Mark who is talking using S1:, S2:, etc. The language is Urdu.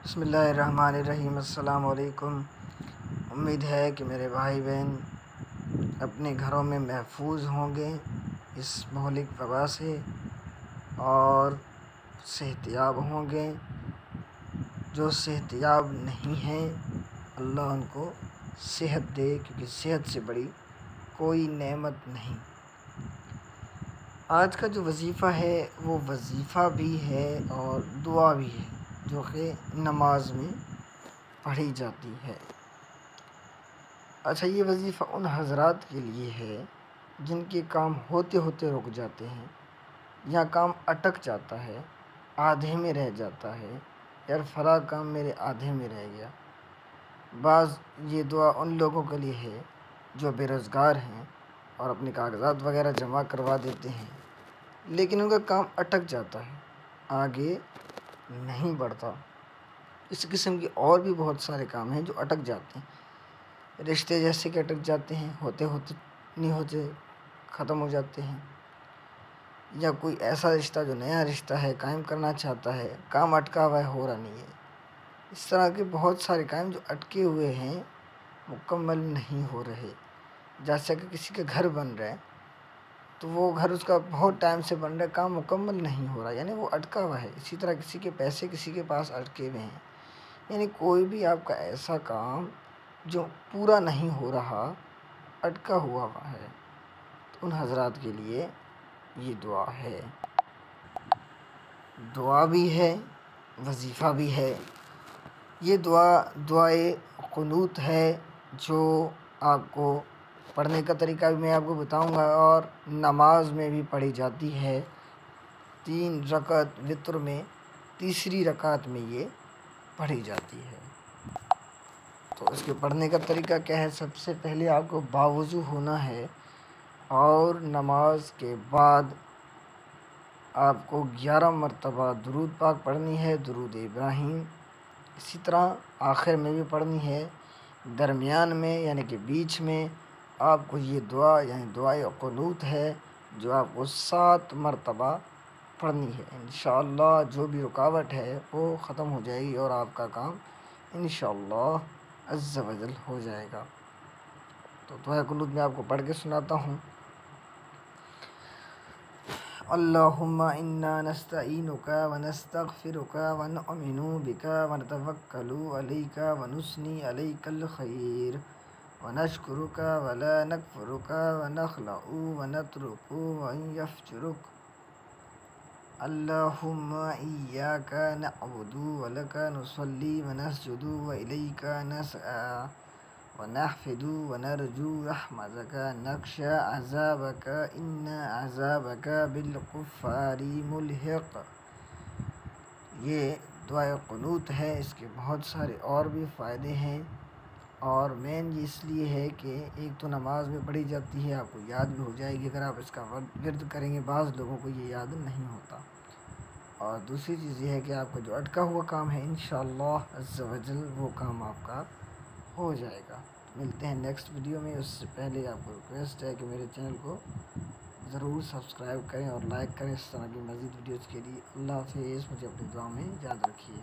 S1: بسم اللہ الرحمن الرحیم۔ السلام علیکم۔ امید ہے کہ میرے بھائی بہن اپنے گھروں میں محفوظ ہوں گے اس مہلک وبا سے اور صحت یاب ہوں گے۔ جو صحت یاب نہیں ہیں اللہ ان کو صحت دے، کیونکہ صحت سے بڑی کوئی نعمت نہیں۔ آج کا جو وظیفہ ہے وہ وظیفہ بھی ہے اور دعا بھی ہے، جو کہ نماز میں پڑھی جاتی ہے۔ اچھا، یہ وظیفہ ان حضرات کے لیے ہے جن کے کام ہوتے ہوتے رک جاتے ہیں یا کام اٹک جاتا ہے، آدھے میں رہ جاتا ہے، یار فلاں کام میرے آدھے میں رہ گیا۔ بعض یہ دعا ان لوگوں کے لیے ہے جو بے روزگار ہیں اور اپنے کاغذات وغیرہ جمع کروا دیتے ہیں، لیکن ان کا کام اٹک جاتا ہے، آگے نہیں بڑھتا۔ اس قسم کے اور بھی بہت سارے کام ہیں جو اٹک جاتے ہیں، رشتے جیسے کہ اٹک جاتے ہیں، ہوتے ہوتے نہیں ہوتے، ختم ہو جاتے ہیں، یا کوئی ایسا رشتہ جو نیا رشتہ ہے قائم کرنا چاہتا ہے، کام اٹکا ہوا ہے، ہو رہا نہیں ہے۔ اس طرح کے بہت سارے کام جو اٹکے ہوئے ہیں، مکمل نہیں ہو رہے۔ جیسا کہ کسی کا گھر بن رہا ہے تو وہ گھر اس کا بہت ٹائم سے بن رہا ہے، کام مکمل نہیں ہو رہا، یعنی وہ اٹکا ہوا ہے۔ اسی طرح کسی کے پیسے کسی کے پاس اٹکے ہوئے ہیں، یعنی کوئی بھی آپ کا ایسا کام جو پورا نہیں ہو رہا، اٹکا ہوا ہے، تو ان حضرات کے لیے یہ دعا ہے۔ دعا بھی ہے، وظیفہ بھی ہے۔ یہ دعائے قنوت ہے، جو آپ کو پڑھنے کا طریقہ بھی میں آپ کو بتاؤں گا، اور نماز میں بھی پڑھی جاتی ہے۔ 3 رکعت وتر میں تیسری رکعت میں یہ پڑھی جاتی ہے۔ تو اس کے پڑھنے کا طریقہ کیا ہے؟ سب سے پہلے آپ کو باوضو ہونا ہے اور نماز کے بعد آپ کو 11 مرتبہ درود پاک پڑھنی ہے، درود ابراہیم۔ اسی طرح آخر میں بھی پڑھنی ہے، درمیان میں یعنی کہ بیچ میں آپ کو یہ دعا یعنی دعائے قنوت ہے جو آپ کو 7 مرتبہ پڑھنی ہے۔ انشاءاللہ جو بھی رکاوٹ ہے وہ ختم ہو جائے گی اور آپ کا کام انشاءاللہ عز و جل ہو جائے گا۔ تو دعائے قنوت میں آپ کو پڑھ کے سناتا ہوں۔ اللہم انا نستعینک ونستغفرک ونؤمن بک ونتوکل علیک ونثنی علیک الخیر ونشکرک ولا نکفرک ونخلع ونترک وان یفجرک۔ اللہم ایاک نعبد ولک نصلی ونسجد والیک نسعی ونحفد ونرجو رحمتک نخشى عذابک ان عذابک بالکفار ملحق۔ یہ دعائے قنوت ہے، اس کے بہت سارے اور بھی فائدے ہیں، اور مین یہ اس لیے ہے کہ ایک تو نماز میں پڑھی جاتی ہے، آپ کو یاد بھی ہو جائے گی اگر آپ اس کا ورد کریں گے۔ بعض لوگوں کو یہ یاد نہیں ہوتا، اور دوسری چیز یہ ہے کہ آپ کا جو اٹکا ہوا کام ہے انشاءاللہ عز و جل وہ کام آپ کا ہو جائے گا۔ ملتے ہیں نیکسٹ ویڈیو میں۔ اس سے پہلے آپ کو ریکویسٹ ہے کہ میرے چینل کو ضرور سبسکرائب کریں اور لائک کریں اس طرح کی مزید ویڈیوز کے لیے۔ اللہ حافظ، مجھے اپنی دعا میں یاد رکھیے۔